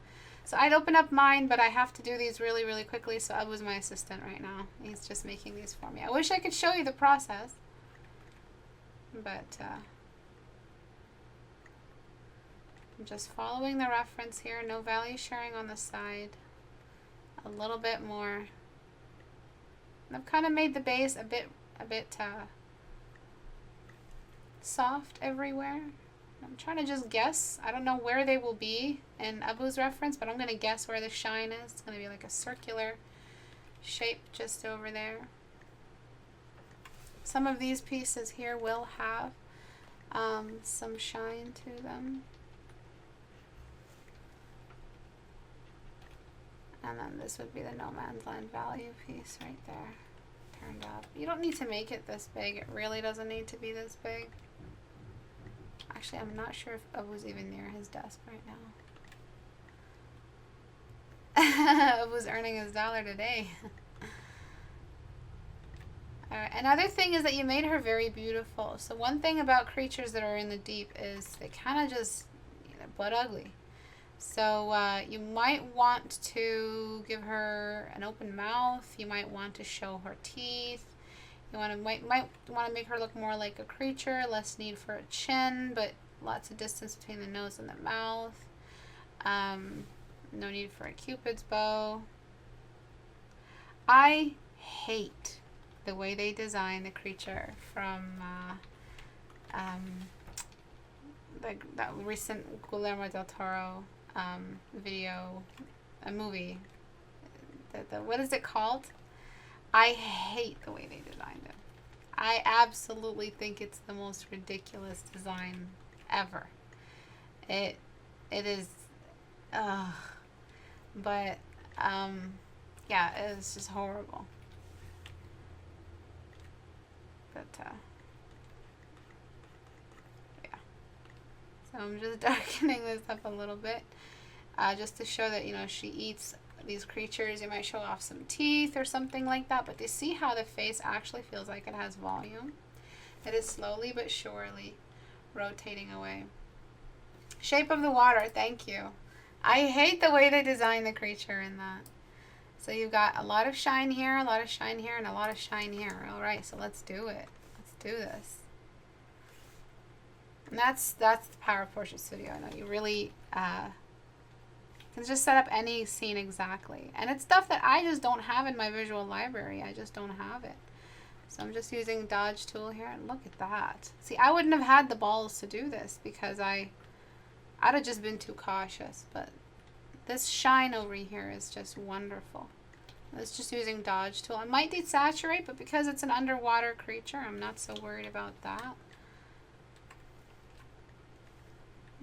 A: So I'd open up mine, but I have to do these really, really quickly. So Abu's my assistant right now. He's just making these for me. I wish I could show you the process. But I'm just following the reference here. No value sharing on the side. A little bit more. And I've kind of made the base a bit soft everywhere. I'm trying to just guess. I don't know where they will be in Abu's reference, but I'm going to guess where the shine is. It's going to be like a circular shape just over there. Some of these pieces here will have some shine to them. And then this would be the no man's land value piece right there, turned up. You don't need to make it this big. It really doesn't need to be this big. Actually, I'm not sure if Abu's even near his desk right now. Abu's earning his $1 today. Alright, another thing is that you made her very beautiful. So one thing about creatures that are in the deep is they kind of just, you know, butt ugly. So you might want to give her an open mouth. You might want to show her teeth. You might want to make her look more like a creature, less need for a chin, but lots of distance between the nose and the mouth. No need for a cupid's bow. I hate the way they design the creature from that recent Guillermo del Toro video, a movie. What is it called? I hate the way they designed it. I absolutely think it's the most ridiculous design ever. It is, but yeah, it's just horrible. But yeah. So I'm just darkening this up a little bit, just to show that, you know, she eats these creatures. You might show off some teeth or something like that, but you see how the face actually feels like it has volume. It is slowly but surely rotating away. Shape of the water, thank you. I hate the way they design the creature in that. So you've got a lot of shine here, a lot of shine here, and a lot of shine here. All right, so let's do it. Let's do this. And that's the power of PortraitStudio. I know you really can just set up any scene exactly. And it's stuff that I just don't have in my visual library. I just don't have it. So I'm just using dodge tool here, and look at that. See, I wouldn't have had the balls to do this because I'd have just been too cautious. But this shine over here is just wonderful. It's just using dodge tool. I might desaturate, but because it's an underwater creature, I'm not so worried about that.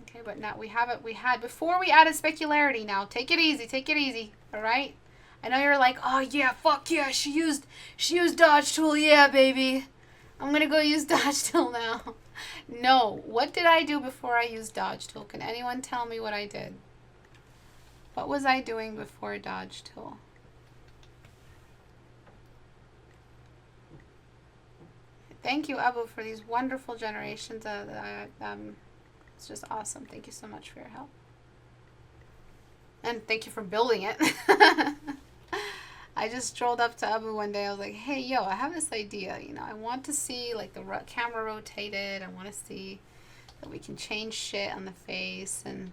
A: Okay, but now we have it. We had before we added specularity. Now take it easy. Take it easy. All right. I know you're like, oh yeah, fuck yeah, she used dodge tool. Yeah, baby. I'm gonna go use dodge tool now. No. What did I do before I used dodge tool? Can anyone tell me what I did? What was I doing before dodge tool? Thank you, Abu, for these wonderful generations. It's just awesome. Thank you so much for your help. And thank you for building it. I just strolled up to Abu one day. I was like, hey, yo, I have this idea. You know, I want to see like the camera rotated. I want to see that we can change shit on the face. And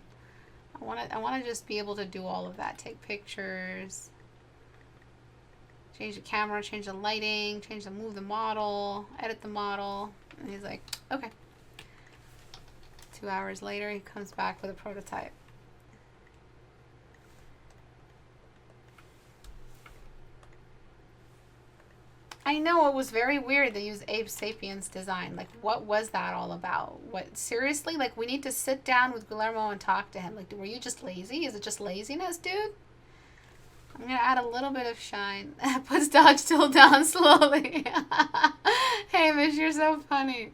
A: I want to just be able to do all of that. Take pictures. Change the camera, change the lighting, move the model, edit the model. And he's like, okay. 2 hours later, he comes back with a prototype. I know, it was very weird they used Abe Sapiens design. Like, what was that all about? What, seriously? Like, we need to sit down with Guillermo and talk to him. Like, were you just lazy? Is it just laziness, dude? I'm going to add a little bit of shine. Puts dodge tool down slowly. Hamish, you're so funny.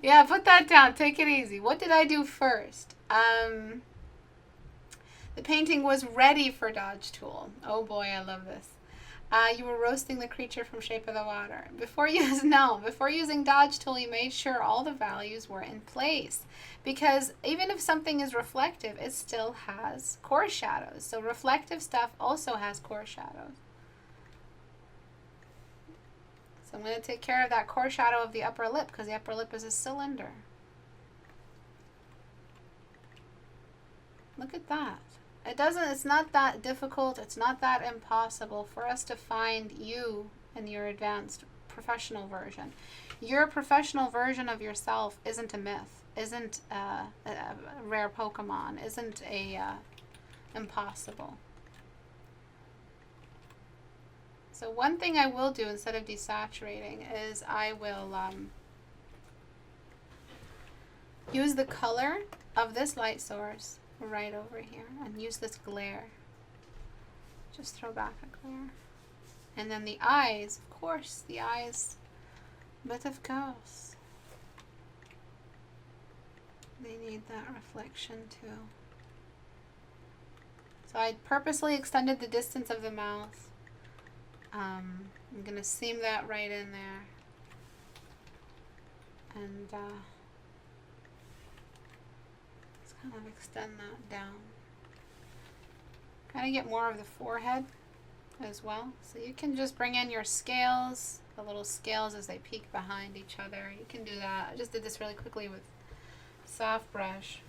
A: Yeah, put that down. Take it easy. What did I do first? The painting was ready for dodge tool. Oh boy, I love this. You were roasting the creature from Shape of the Water. Before using dodge tool, you made sure all the values were in place. Because even if something is reflective, it still has core shadows. So reflective stuff also has core shadows. So I'm going to take care of that core shadow of the upper lip because the upper lip is a cylinder. Look at that. It's not that difficult, it's not that impossible for us to find you in your advanced professional version. Your professional version of yourself isn't a myth, isn't a rare Pokemon, isn't impossible. So one thing I will do instead of desaturating is I will use the color of this light source right over here and use this glare. Just throw back a glare. And then the eyes, of course, the eyes, but of course, they need that reflection too. So I purposely extended the distance of the mouth. I'm going to seam that right in there. And let's kind of extend that down. Kind of get more of the forehead as well. So you can just bring in your scales, the little scales as they peek behind each other. You can do that. I just did this really quickly with soft brush.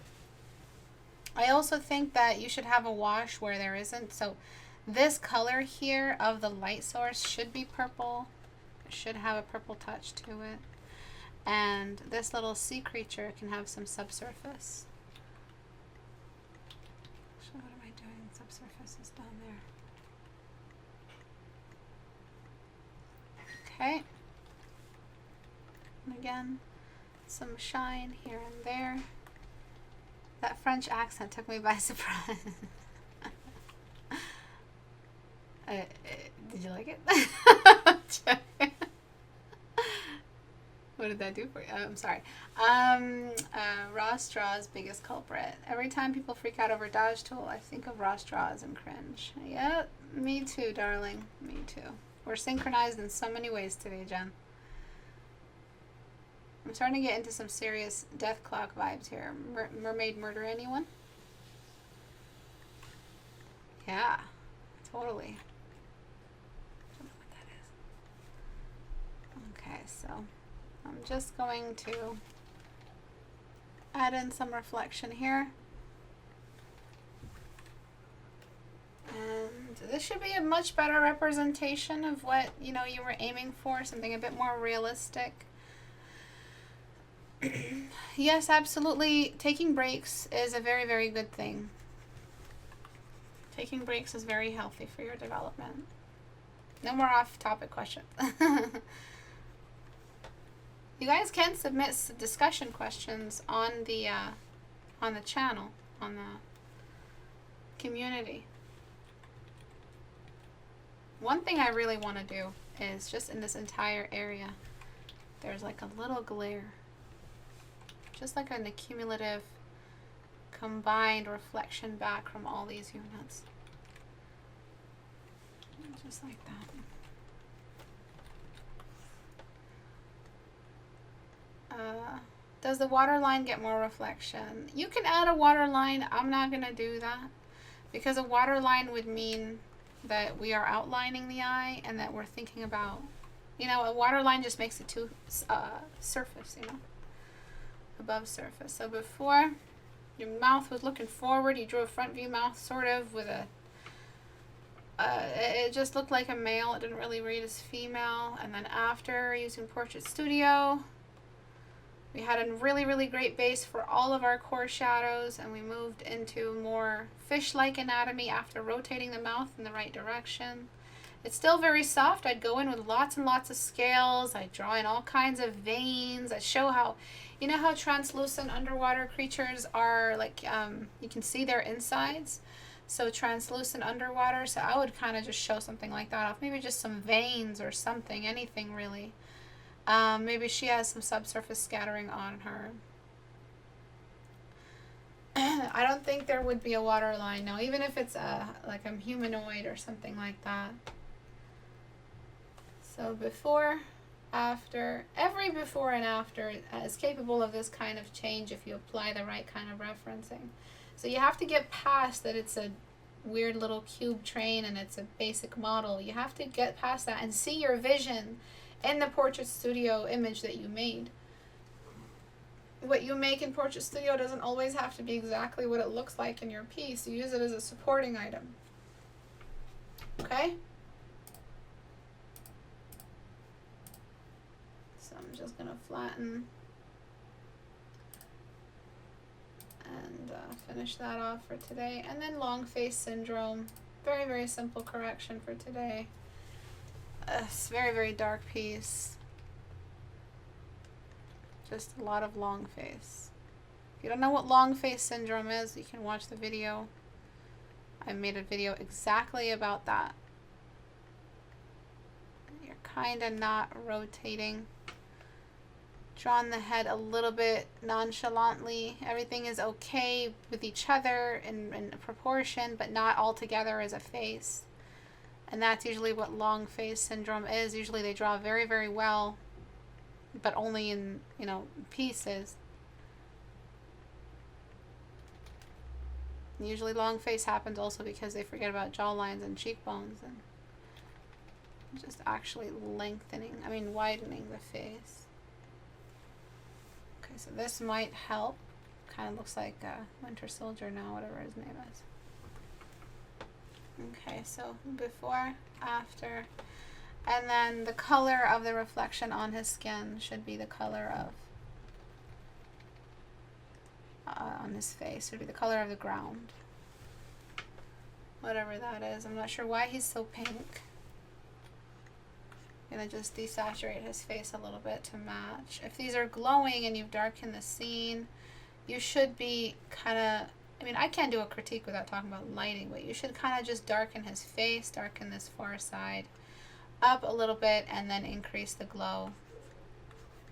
A: I also think that you should have a wash where there isn't. So this color here of the light source should be purple. It should have a purple touch to it. And this little sea creature can have some subsurface. So what am I doing? Subsurface is down there. Okay. And again, some shine here and there. That French accent took me by surprise. Did you like it? What did that do for you? I'm sorry. Raw straws, biggest culprit. Every time people freak out over dodge tool, I think of raw straws and cringe. Yeah, me too, darling. Me too. We're synchronized in so many ways today, Jen. I'm starting to get into some serious Death Clock vibes here. Mermaid murder anyone? Yeah, totally. I don't know what that is. Okay, so I'm just going to add in some reflection here. And this should be a much better representation of what, you know, you were aiming for, something a bit more realistic. Yes, absolutely. Taking breaks is a very, very good thing. Taking breaks is very healthy for your development. No more off-topic questions. You guys can submit discussion questions on the channel, on the community. One thing I really want to do is just in this entire area, there's like a little glare. Just like an accumulative combined reflection back from all these units. Just like that. Does the waterline get more reflection? You can add a waterline. I'm not going to do that because a waterline would mean that we are outlining the eye and that we're thinking about, you know, a waterline just makes it too surface, you know, above surface. So before, your mouth was looking forward. You drew a front view mouth sort of with a, it just looked like a male. It didn't really read as female. And then after, using PortraitStudio, we had a really, really great base for all of our core shadows, and we moved into more fish-like anatomy after rotating the mouth in the right direction. It's still very soft. I'd go in with lots and lots of scales. I'd draw in all kinds of veins. I'd show how, you know how translucent underwater creatures are, like, you can see their insides? So translucent underwater. So I would kind of just show something like that off. Maybe just some veins or something, anything really. Maybe she has some subsurface scattering on her. I don't think there would be a waterline, no, even if it's like a humanoid or something like that. So before, after, every before and after is capable of this kind of change if you apply the right kind of referencing. So you have to get past that it's a weird little cube train and it's a basic model. You have to get past that and see your vision in the PortraitStudio image that you made. What you make in PortraitStudio doesn't always have to be exactly what it looks like in your piece. You use it as a supporting item. Okay? So I'm just going to flatten and finish that off for today. And then long face syndrome. Very, very simple correction for today. It's a very, very dark piece. Just a lot of long face. If you don't know what long face syndrome is, you can watch the video. I made a video exactly about that. You're kind of not rotating. Drawn the head a little bit nonchalantly. Everything is okay with each other in proportion, but not all together as a face. And that's usually what long face syndrome is. Usually they draw very, very well, but only in, you know, pieces. Usually long face happens also because they forget about jawlines and cheekbones and just actually widening the face. Okay, so this might help. Kind of looks like Winter Soldier now, whatever his name is. Okay, so before, after, and then the color of the reflection on his skin should be the color of, on his face, should be the color of the ground. Whatever that is. I'm not sure why he's so pink. I'm going to just desaturate his face a little bit to match. If these are glowing and you've darkened the scene, you should be kind of, I can't do a critique without talking about lighting, but you should kind of just darken his face, darken this far side up a little bit, and then increase the glow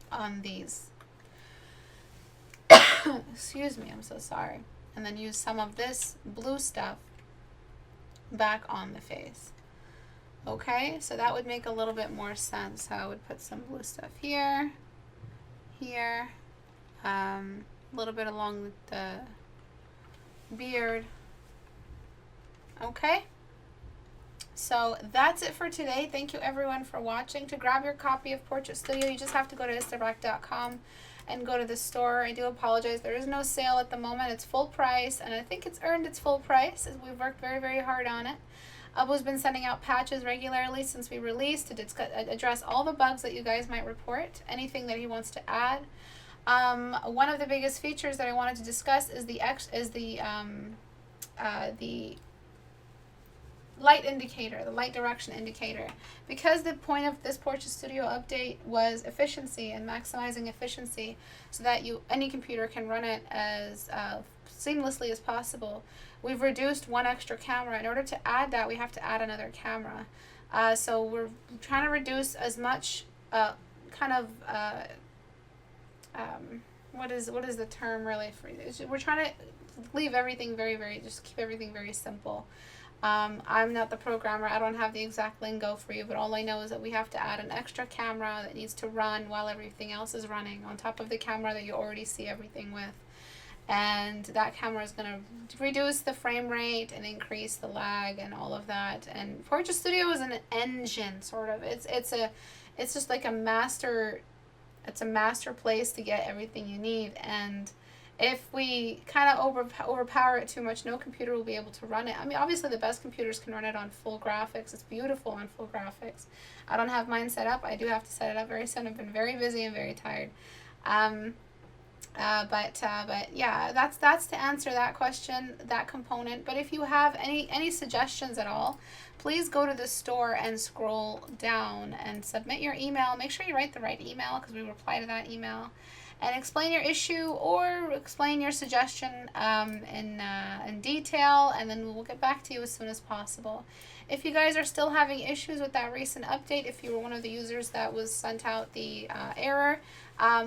A: on these. Excuse me, I'm so sorry. And then use some of this blue stuff back on the face. Okay, so that would make a little bit more sense. So I would put some blue stuff here, here, a little bit along the beard. Okay, so that's it for today. Thank you everyone for watching. To grab your copy of PortraitStudio, you just have to go to istebrak.com and go to the store. I do apologize, there is no sale at the moment. It's full price, and I think it's earned its full price as we've worked very, very hard on it. Abu's been sending out patches regularly since we released to address all the bugs that you guys might report, anything that he wants to add. One of the biggest features that I wanted to discuss is the light indicator, the light direction indicator. Because the point of this PortraitStudio update was efficiency and maximizing efficiency so that any computer can run it as seamlessly as possible, we've reduced one extra camera. In order to add that, we have to add another camera. So we're trying to reduce as much what is the term really for this? We're trying to leave everything just keep everything very simple. I'm not the programmer. I don't have the exact lingo for you, but all I know is that we have to add an extra camera that needs to run while everything else is running on top of the camera that you already see everything with. And that camera is going to reduce the frame rate and increase the lag and all of that. And PortraitStudio is an engine, sort of. It's just like a master. It's a master place to get everything you need. And if we kind of overpower it too much, no computer will be able to run it. I mean, obviously the best computers can run it on full graphics. It's beautiful on full graphics. I don't have mine set up. I do have to set it up very soon. I've been very busy and very tired. But yeah, that's to answer that question, that component. But if you have any suggestions at all, please go to the store and scroll down and submit your email. Make sure you write the right email, because we reply to that email, and explain your issue or explain your suggestion in detail, and then we'll get back to you as soon as possible. If you guys are still having issues with that recent update, if you were one of the users that was sent out the error,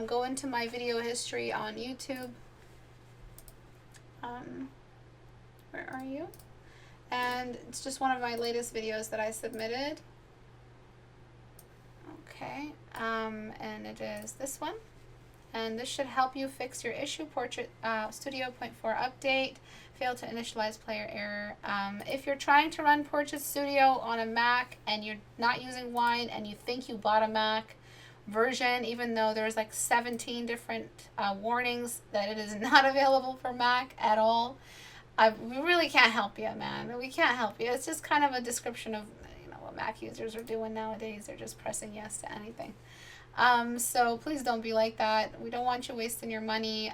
A: go into my video history on YouTube. Where are you? And it's just one of my latest videos that I submitted. Okay, and it is this one. And this should help you fix your issue. PortraitStudio 0.4 update. Failed to initialize player error. If you're trying to run PortraitStudio on a Mac and you're not using Wine and you think you bought a Mac version, even though there's like 17 different warnings that it is not available for Mac at all, we really can't help you, man. We can't help you. It's just kind of a description of what Mac users are doing nowadays. They're just pressing yes to anything. So please don't be like that. We don't want you wasting your money.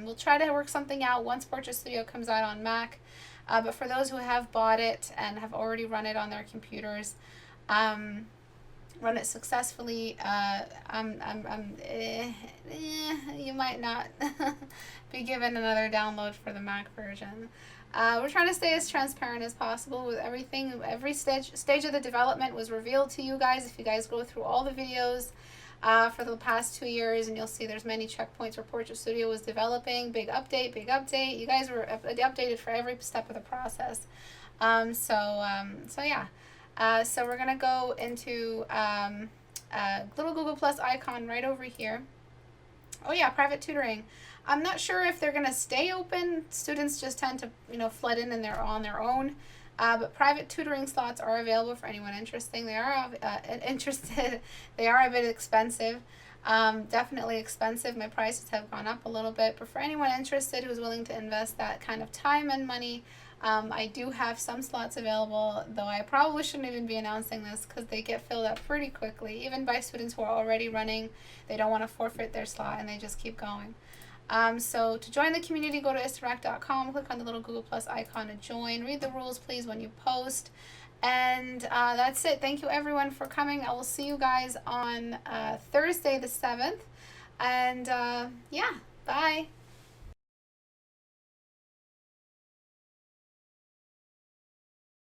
A: We'll try to work something out once PortraitStudio comes out on Mac. But for those who have bought it and have already run it on their computers, run it successfully, you might not be given another download for the Mac version. We're trying to stay as transparent as possible with everything. Every stage of the development was revealed to you guys. If you guys go through all the videos for the past 2 years, and you'll see there's many checkpoints where PortraitStudio was developing. Big update, big update. You guys were updated for every step of the process. So yeah. So we're gonna go into little Google Plus icon right over here. Oh yeah, private tutoring. I'm not sure if they're gonna stay open. Students just tend to flood in and they're on their own. But private tutoring slots are available for anyone interested. They are interested. They are a bit expensive. Definitely expensive. My prices have gone up a little bit. But for anyone interested who's willing to invest that kind of time and money, I do have some slots available, though I probably shouldn't even be announcing this because they get filled up pretty quickly, even by students who are already running. They don't want to forfeit their slot and they just keep going. So to join the community, go to Istebrak.com, click on the little Google Plus icon to join. Read the rules, please, when you post. And that's it. Thank you, everyone, for coming. I will see you guys on Thursday the 7th. And yeah, bye.